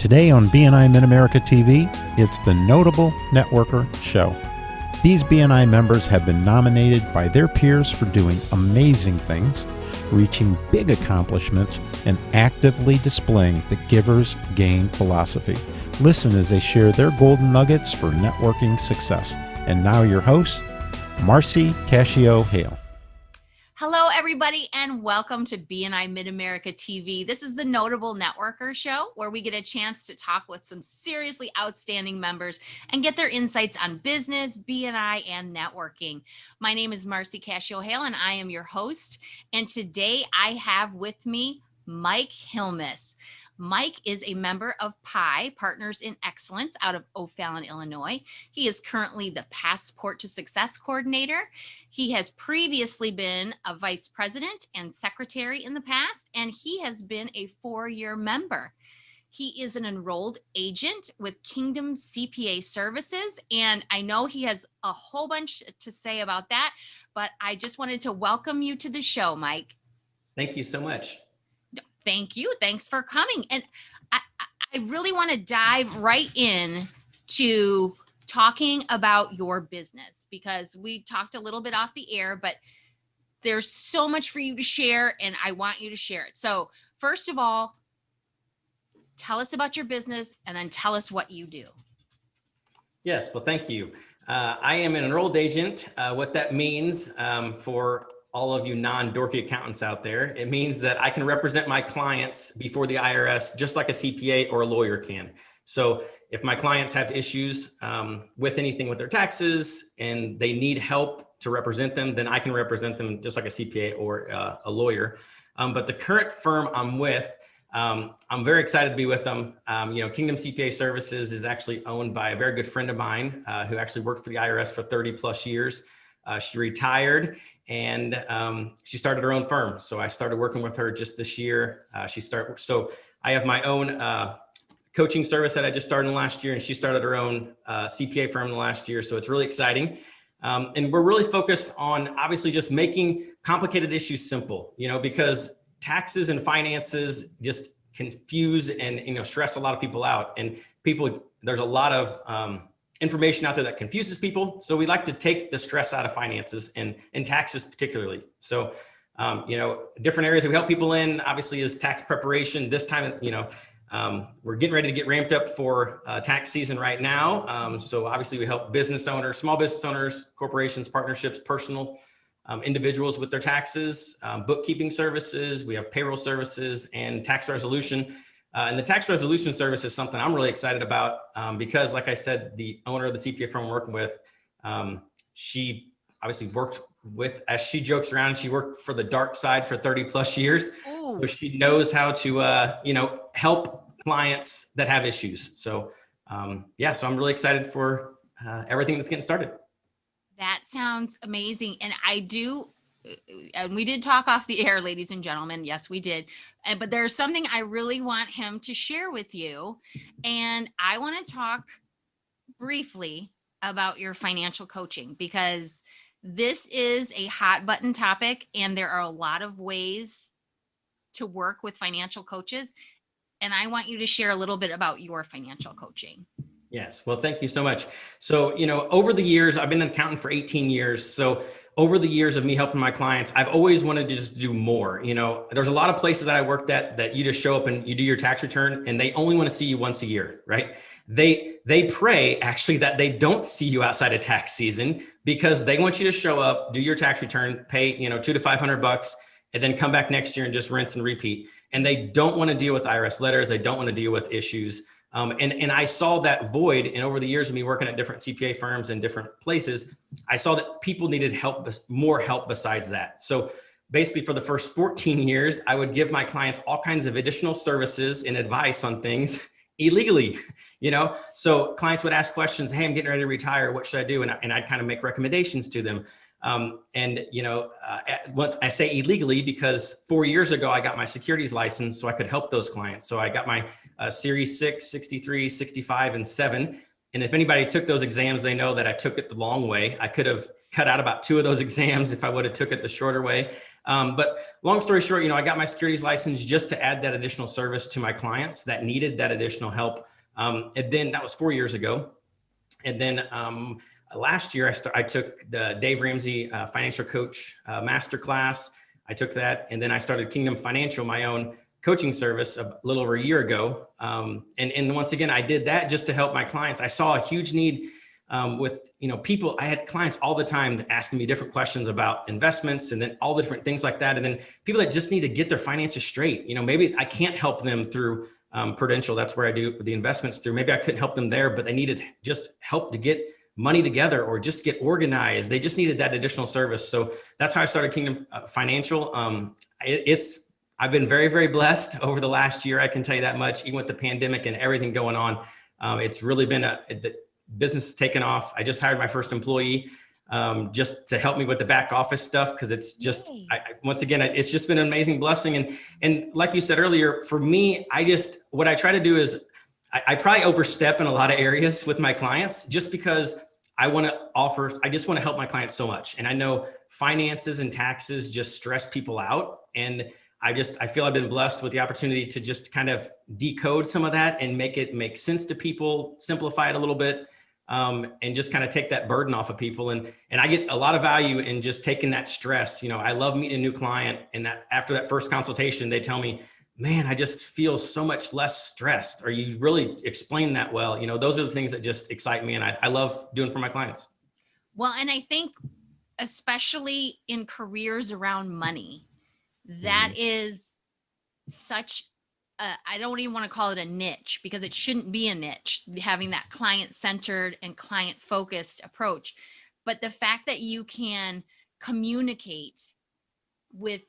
Today on BNI Midamerica TV, it's the Notable Networker Show. These BNI members have been nominated by their peers for doing amazing things, reaching big accomplishments, and actively displaying the giver's gain philosophy. Listen as they share their golden nuggets for networking success. And now your host, Marcy Cascio-Hale. Hello, everybody, and welcome to BNI Midamerica TV. This is the Notable Networker Show, where we get a chance to talk with some seriously outstanding members and get their insights on business, BNI, and networking. My name is Marcy Cascio-Hale, and I am your host. And today I have with me Mike Hilmes. Mike is a member of PI, Partners in Excellence, out of O'Fallon, Illinois. He is currently the Passport to Success Coordinator. He has previously been a vice president and secretary in the past, and he has been a 4-year member. He is an enrolled agent with Kingdom CPA Services, and I know he has a whole bunch to say about that, but I just wanted to welcome you to the show, Mike. Thank you so much. Thank you. Thanks for coming. And I really want to dive right in to talking about your business, because we talked a little bit off the air, but there's so much for you to share and I want you to share it. So first of all, tell us about your business and then tell us what you do. Yes, well, thank you. I am an enrolled agent. What that means for all of you non-dorky accountants out there, it means that I can represent my clients before the IRS just like a CPA or a lawyer can. So if my clients have issues with anything with their taxes and they need help to represent them, then I can represent them just like a CPA or a lawyer. But the current firm I'm with, I'm very excited to be with them. Kingdom CPA Services is actually owned by a very good friend of mine who actually worked for the IRS for 30 plus years. She retired and she started her own firm. So I started working with her just this year. So I have my own coaching service that I just started last year, and she started her own CPA firm last year. So it's really exciting. And we're really focused on obviously just making complicated issues simple, because taxes and finances just confuse and, stress a lot of people out, and there's a lot of information out there that confuses people. So we like to take the stress out of finances and taxes particularly. So, different areas that we help people in obviously is tax preparation. This time, we're getting ready to get ramped up for tax season right now. So obviously we help business owners, small business owners, corporations, partnerships, personal individuals with their taxes, bookkeeping services. We have payroll services and tax resolution. And the tax resolution service is something I'm really excited about because, like I said, the owner of the CPA firm I'm working with, she obviously worked with, as she jokes around, she worked for the dark side for 30 plus years. Ooh. So she knows how to, help clients that have issues. So, so I'm really excited for everything that's getting started. That sounds amazing. And we did talk off the air, ladies and gentlemen. Yes, we did. But there's something I really want him to share with you. And I want to talk briefly about your financial coaching, because this is a hot button topic and there are a lot of ways to work with financial coaches. And I want you to share a little bit about your financial coaching. Yes. Well, thank you so much. So, over the years, I've been an accountant for 18 years. So over the years of me helping my clients, I've always wanted to just do more. There's a lot of places that I worked at that you just show up and you do your tax return and they only want to see you once a year, right? They pray actually that they don't see you outside of tax season, because they want you to show up, do your tax return, pay, $200 to $500, and then come back next year and just rinse and repeat. And they don't want to deal with IRS letters. They don't want to deal with issues. And I saw that void. And over the years of me working at different CPA firms and different places, I saw that people needed help, more help besides that. So basically for the first 14 years, I would give my clients all kinds of additional services and advice on things illegally, so clients would ask questions. Hey, I'm getting ready to retire. What should I do? And I'd kind of make recommendations to them. Once I say illegally, because 4 years ago, I got my securities license so I could help those clients. So I got my Series 6, 63, 65, and 7. And if anybody took those exams, they know that I took it the long way. I could have cut out about 2 of those exams if I would have took it the shorter way. But long story short, I got my securities license just to add that additional service to my clients that needed that additional help. And then that was 4 years ago. And then last year, I took the Dave Ramsey Financial Coach Masterclass. I took that, and then I started Kingdom Financial, my own coaching service, a little over a year ago. And once again, I did that just to help my clients. I saw a huge need with people. I had clients all the time asking me different questions about investments, and then all the different things like that. And then people that just need to get their finances straight. Maybe I can't help them through Prudential. That's where I do the investments through. Maybe I couldn't help them there, but they needed just help to get money together or just get organized. They just needed that additional service. So that's how I started Kingdom Financial. I've been very, very blessed over the last year. I can tell you that much, even with the pandemic and everything going on. It's really been the business has taken off. I just hired my first employee just to help me with the back office stuff. Cause it's just, once again, it's just been an amazing blessing. And like you said earlier, for me, what I try to do is I probably overstep in a lot of areas with my clients just because I just want to help my clients so much. And I know finances and taxes just stress people out. And I feel I've been blessed with the opportunity to just kind of decode some of that and make it make sense to people, simplify it a little bit, and just kind of take that burden off of people. And I get a lot of value in just taking that stress. I love meeting a new client, and that after that first consultation, they tell me, man, I just feel so much less stressed, or you really explain that well. Those are the things that just excite me, and I love doing for my clients. Well, and I think especially in careers around money, that is such I don't even want to call it a niche, because it shouldn't be a niche, having that client-centered and client-focused approach. But the fact that you can communicate with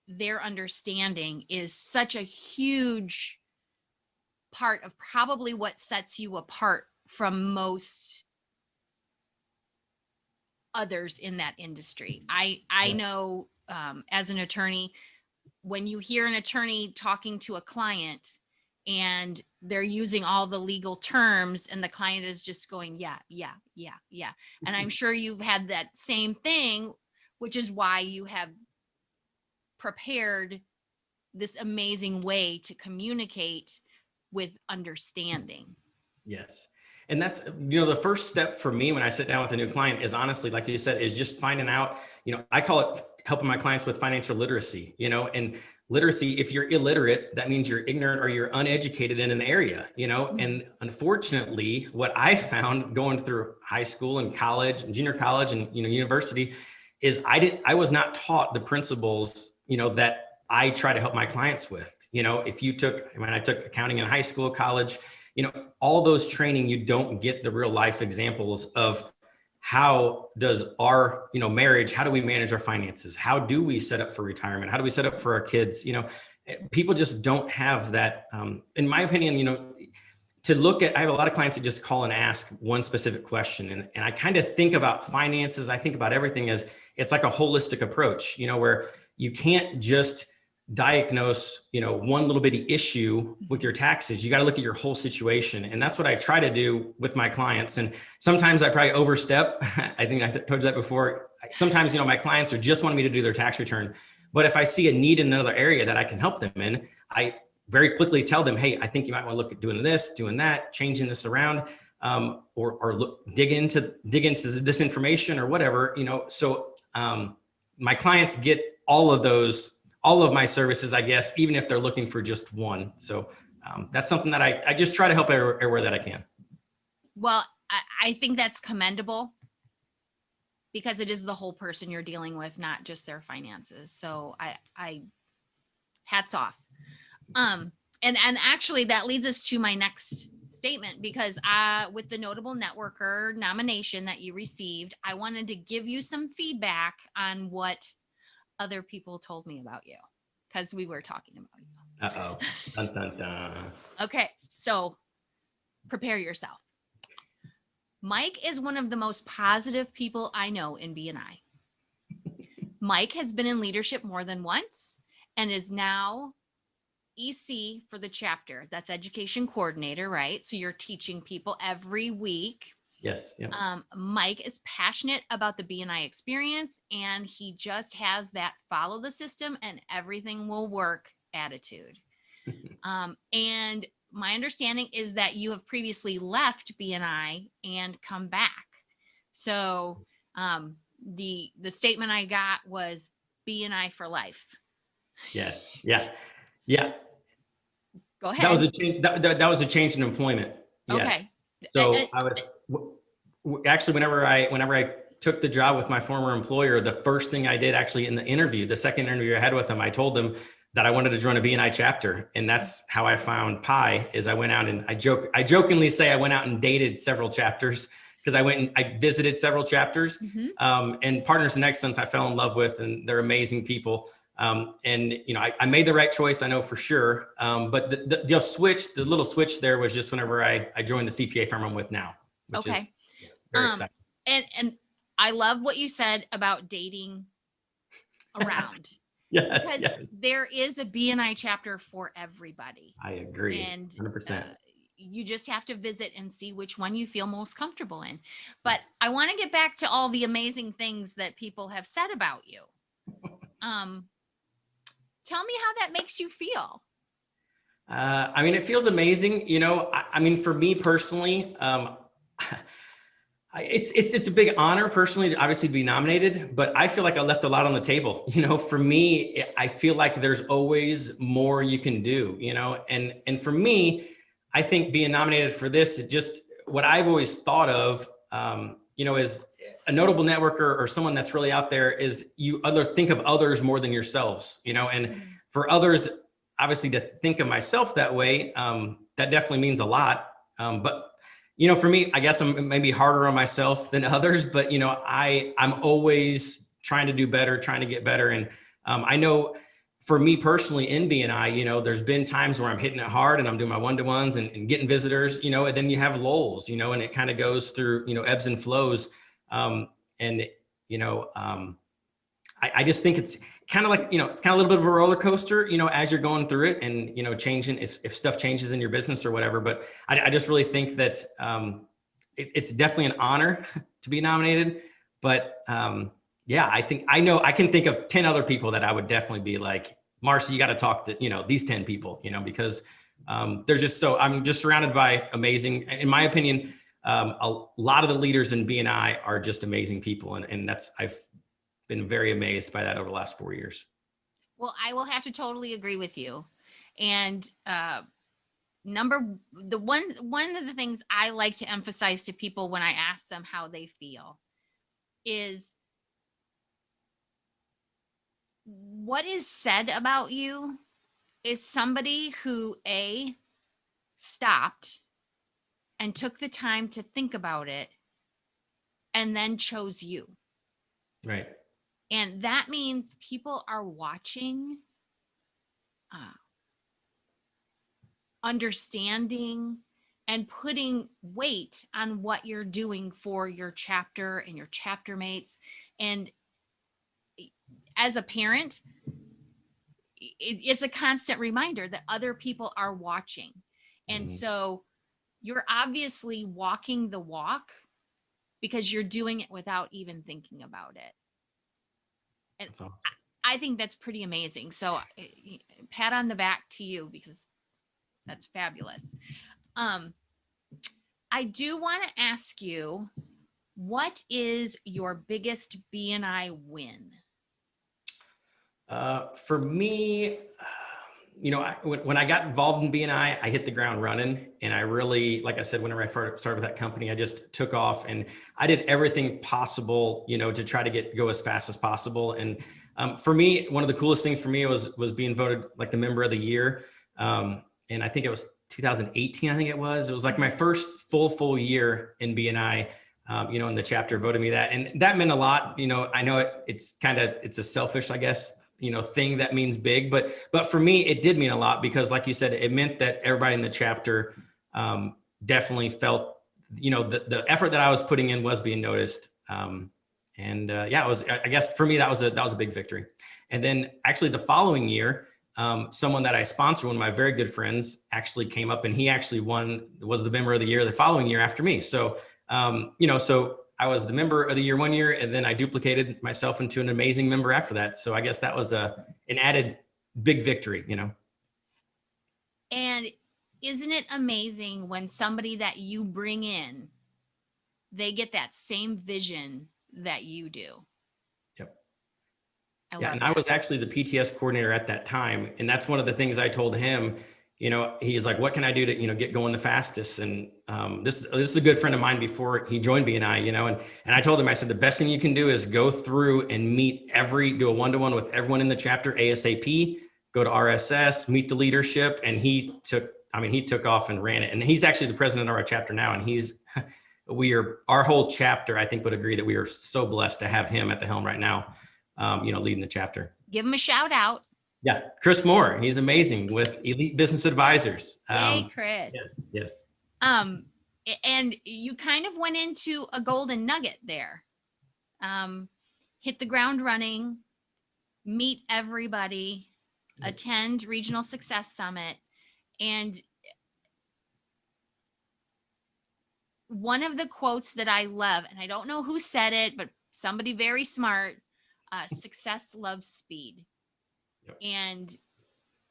their understanding is such a huge part of probably what sets you apart from most others in that industry. I know as an attorney, when you hear an attorney talking to a client and they're using all the legal terms and the client is just going, yeah. And I'm sure you've had that same thing, which is why you have prepared this amazing way to communicate with understanding. Yes. And that's, the first step for me when I sit down with a new client is honestly, like you said, is just finding out, I call it helping my clients with financial literacy, and literacy, if you're illiterate, that means you're ignorant or you're uneducated in an area, and unfortunately, what I found going through high school and college and junior college and, university is I was not taught the principles, that I try to help my clients with. I took accounting in high school, college, all those training, you don't get the real life examples of how does our, marriage, how do we manage our finances? How do we set up for retirement? How do we set up for our kids? People just don't have that. In my opinion, to look at, I have a lot of clients that just call and ask one specific question. And I kind of think about finances. I think about everything as it's like a holistic approach, where you can't just diagnose, one little bitty issue with your taxes. You got to look at your whole situation. And that's what I try to do with my clients. And sometimes I probably overstep. I think I told you that before. Sometimes, my clients are just wanting me to do their tax return. But if I see a need in another area that I can help them in, I very quickly tell them, hey, I think you might want to look at doing this, doing that, changing this around, or dig into this information or whatever, So my clients get all of my services, I guess, even if they're looking for just one. So that's something that I just try to help everywhere that I can. Well, I think that's commendable, because it is the whole person you're dealing with, not just their finances. So I hats off. And actually that leads us to my next statement, because with the Notable Networker nomination that you received, I wanted to give you some feedback on what other people told me about you, because we were talking about you. Uh-oh. Dun, dun, dun. Okay, so prepare yourself. Mike is one of the most positive people I know in BNI. Mike has been in leadership more than once and is now EC for the chapter. That's education coordinator, right? So you're teaching people every week. Yes. Yeah. Mike is passionate about the BNI experience, and he just has that follow the system and everything will work attitude. And my understanding is that you have previously left BNI and come back. So the statement I got was BNI for life. Yes. Yeah. Yeah. Go ahead. That was a change. That was a change in employment. Yes. Okay. So I was actually, whenever I took the job with my former employer, the first thing I did actually in the interview, the second interview I had with him, I told them that I wanted to join a BNI chapter. And that's how I found Pi. Is I went out and I jokingly say I went out and dated several chapters, because I went and I visited several chapters. And Partners in Excellence I fell in love with, and they're amazing people. And I made the right choice, I know for sure. But the little switch there was just whenever I joined the CPA firm I'm with now, which is very exciting. And I love what you said about dating around. Yes, because there is a BNI chapter for everybody. I agree. And 100%. You just have to visit and see which one you feel most comfortable in. But I want to get back to all the amazing things that people have said about you. Tell me how that makes you feel. I mean, it feels amazing. I mean, for me personally, it's a big honor personally, obviously, to be nominated, but I feel like I left a lot on the table. For me, I feel like there's always more you can do, and for me, I think being nominated for this, what I've always thought of, is a notable networker or someone that's really out there is you think of others more than yourselves, and for others, obviously, to think of myself that way, that definitely means a lot. But for me, I guess I'm maybe harder on myself than others, but I'm always trying to do better, trying to get better. And I know for me personally in BNI, there's been times where I'm hitting it hard and I'm doing my one-to-ones and getting visitors, and then you have lulls, and it kind of goes through, ebbs and flows. I just think it's kind of like, it's kind of a little bit of a roller coaster, as you're going through it and, changing if stuff changes in your business or whatever. But I just really think that it's definitely an honor to be nominated. But I can think of 10 other people that I would definitely be like, Marcy, you got to talk to, these 10 people, because I'm just surrounded by amazing, in my opinion, a lot of the leaders in BNI are just amazing people. And I've been very amazed by that over the last 4 years. Well, I will have to totally agree with you. And one of the things I like to emphasize to people when I ask them how they feel is what is said about you is somebody who stopped and took the time to think about it and then chose you. Right. And that means people are watching, understanding, and putting weight on what you're doing for your chapter and your chapter mates. And as a parent, it's a constant reminder that other people are watching. And so you're obviously walking the walk because you're doing it without even thinking about it. And that's awesome. I think that's pretty amazing. So pat on the back to you because that's fabulous. I do want to ask you, what is your biggest BNI win? For me, when I got involved in BNI, I hit the ground running, and I really, like I said, whenever I started with that company, I just took off and I did everything possible, to try to go as fast as possible. And for me, one of the coolest things for me was being voted like the member of the year. And I think it was 2018. I think it was like my first full year in BNI. And the chapter voted me that, and that meant a lot. I know it's a selfish, I guess, thing that means big, but for me, it did mean a lot because, like you said, it meant that everybody in the chapter definitely felt, the effort that I was putting in was being noticed. It was, I guess for me, that was a big victory. And then actually the following year, someone that I sponsor, one of my very good friends, actually came up and he actually was the member of the year the following year after me. So So I was the member of the year 1 year, and then I duplicated myself into an amazing member after that. So I guess that was an added big victory, And isn't it amazing when somebody that you bring in, they get that same vision that you do? Yep. I I was actually the PTS coordinator at that time. And that's one of the things I told him. He's like, what can I do to, get going the fastest? And this is a good friend of mine before he joined BNI, and I told him, I said, the best thing you can do is go through and do a one-to-one with everyone in the chapter ASAP, go to RSS, meet the leadership. And he took off and ran it. And he's actually the president of our chapter now. And our whole chapter, I think, would agree that we are so blessed to have him at the helm right now, leading the chapter. Give him a shout out. Yeah, Chris Moore. He's amazing with Elite Business Advisors. Yay, Chris. Yes. And you kind of went into a golden nugget there. Hit the ground running, meet everybody, attend Regional Success Summit. And one of the quotes that I love, and I don't know who said it, but somebody very smart, success loves speed. And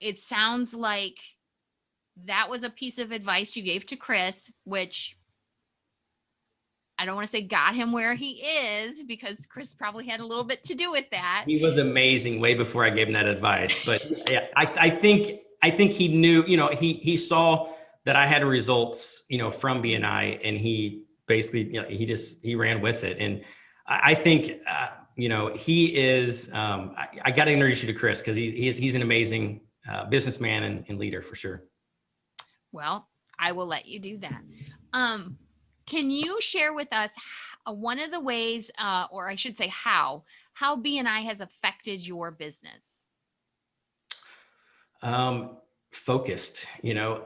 it sounds like that was a piece of advice you gave to Chris, which I don't want to say got him where he is, because Chris probably had a little bit to do with that. He was amazing way before I gave him that advice. But yeah, I think he knew, he saw that I had results, from BNI, and he basically, he ran with it. And I think, he is, I got to introduce you to Chris, because he's an amazing businessman and leader for sure. Well, I will let you do that. Can you share with us one of the ways, or I should say how BNI has affected your business? Focused,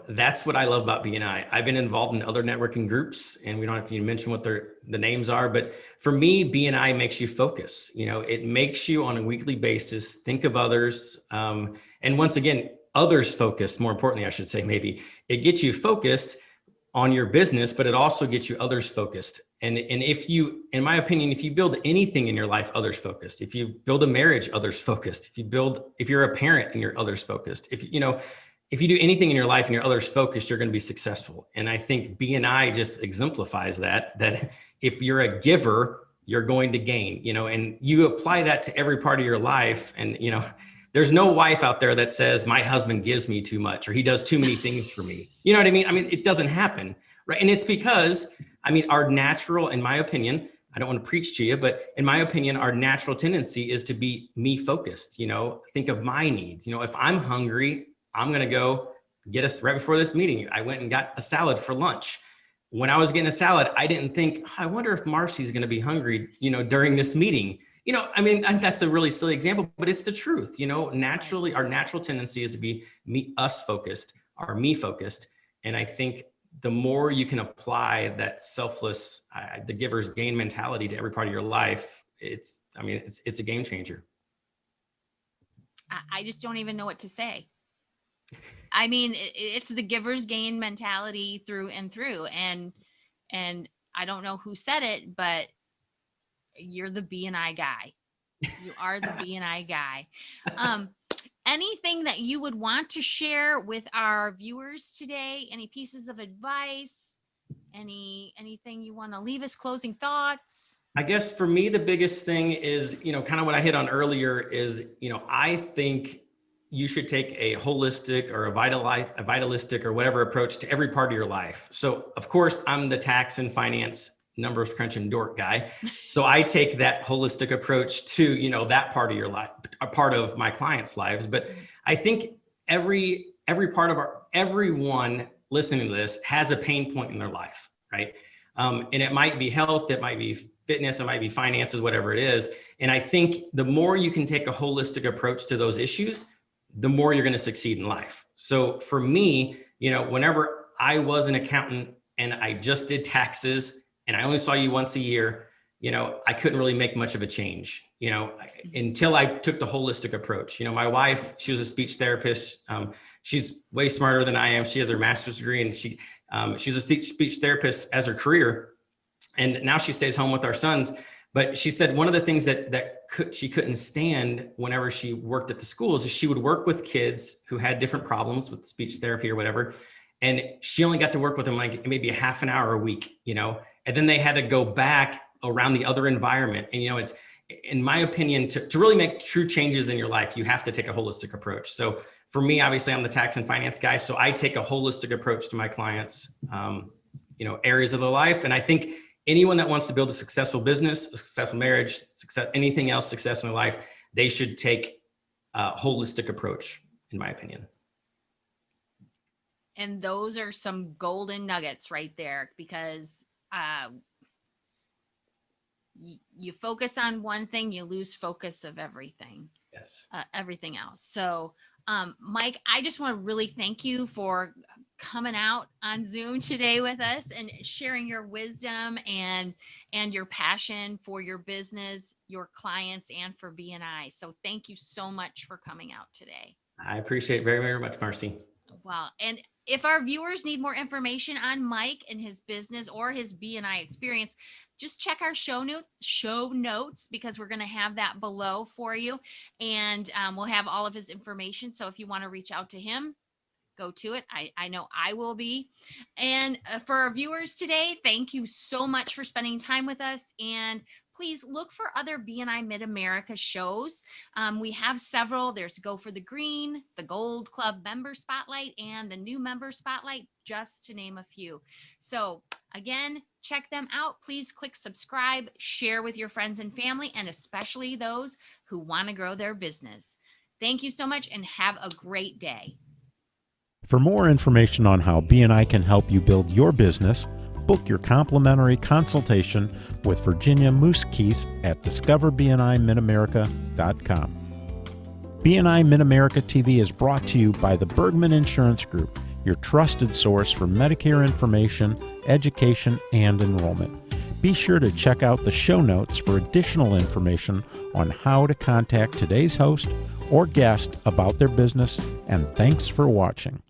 that's what I love about BNI. I've been involved in other networking groups, and we don't have to even mention what the names are, but for me, BNI makes you focus. It makes you on a weekly basis think of others, and once again, others focused. More importantly, I should say, maybe it gets you focused on your business, but it also gets you others focused. And if you, in my opinion, if you build anything in your life, others focused. If you build a marriage, others focused. If you're a parent and you're others focused. If you do anything in your life and you're others focused, you're going to be successful. And I think BNI just exemplifies that if you're a giver, you're going to gain, and you apply that to every part of your life. And, there's no wife out there that says my husband gives me too much, or he does too many things for me. You know what I mean? It doesn't happen. Right. And it's because, our natural, in my opinion, I don't want to preach to you, but in my opinion, our natural tendency is to be me focused, think of my needs. If I'm hungry, I'm going to go get us right before this meeting. I went and got a salad for lunch. When I was getting a salad, I didn't think, I wonder if Marcy's going to be hungry, during this meeting. That's a really silly example, but it's the truth. Naturally, our natural tendency is to be us focused, or me focused. And I think the more you can apply that selfless, the giver's gain mentality to every part of your life, it's a game changer. I just don't even know what to say. It's the giver's gain mentality through and through. And I don't know who said it, but you're the BNI guy. You are the BNI guy. Anything that you would want to share with our viewers today? Any pieces of advice? Anything you want to leave us? Closing thoughts? I guess for me, the biggest thing is, kind of what I hit on earlier is, I think you should take a holistic or a vitalistic or whatever approach to every part of your life. So of course, I'm the tax and finance numbers crunching dork guy. So I take that holistic approach to, that part of your life, a part of my clients' lives. But I think every part of everyone listening to this has a pain point in their life, right? And it might be health, it might be fitness, it might be finances, whatever it is. And I think the more you can take a holistic approach to those issues, the more you're going to succeed in life. So for me, whenever I was an accountant and I just did taxes and I only saw you once a year, I couldn't really make much of a change, until I took the holistic approach. My wife, she was a speech therapist. She's way smarter than I am. She has her master's degree, and she's a speech therapist as her career. And now she stays home with our sons. But she said one of the things she couldn't stand whenever she worked at the schools is she would work with kids who had different problems with speech therapy or whatever. And she only got to work with them like maybe a half an hour a week, and then they had to go back around the other environment. And, it's, in my opinion, to really make true changes in your life, you have to take a holistic approach. So for me, obviously I'm the tax and finance guy. So I take a holistic approach to my clients, areas of their life. And I think anyone that wants to build a successful business, a successful marriage, anything else, success in their life, they should take a holistic approach, in my opinion. And those are some golden nuggets right there, because you focus on one thing, you lose focus of everything. Yes. Everything else. So, Mike, I just want to really thank you for coming out on Zoom today with us and sharing your wisdom and your passion for your business, your clients, and for BNI. So thank you so much for coming out today. I appreciate it very, very much, Marcy. Wow. And if our viewers need more information on Mike and his business or his BNI experience, just check our show notes, because we're going to have that below for you. And we'll have all of his information. So if you want to reach out to him, go to it. I know I will be. And for our viewers today, thank you so much for spending time with us. And please look for other BNI Midamerica shows. We have several. There's Go for the Green, the Gold Club Member Spotlight, and the New Member Spotlight, just to name a few. So again, check them out. Please click subscribe, share with your friends and family, and especially those who want to grow their business. Thank you so much and have a great day. For more information on how BNI can help you build your business, book your complimentary consultation with Virginia Moosekeith at discoverbnimidamerica.com. BNI Midamerica TV is brought to you by the Bergman Insurance Group, your trusted source for Medicare information, education, and enrollment. Be sure to check out the show notes for additional information on how to contact today's host or guest about their business, and thanks for watching.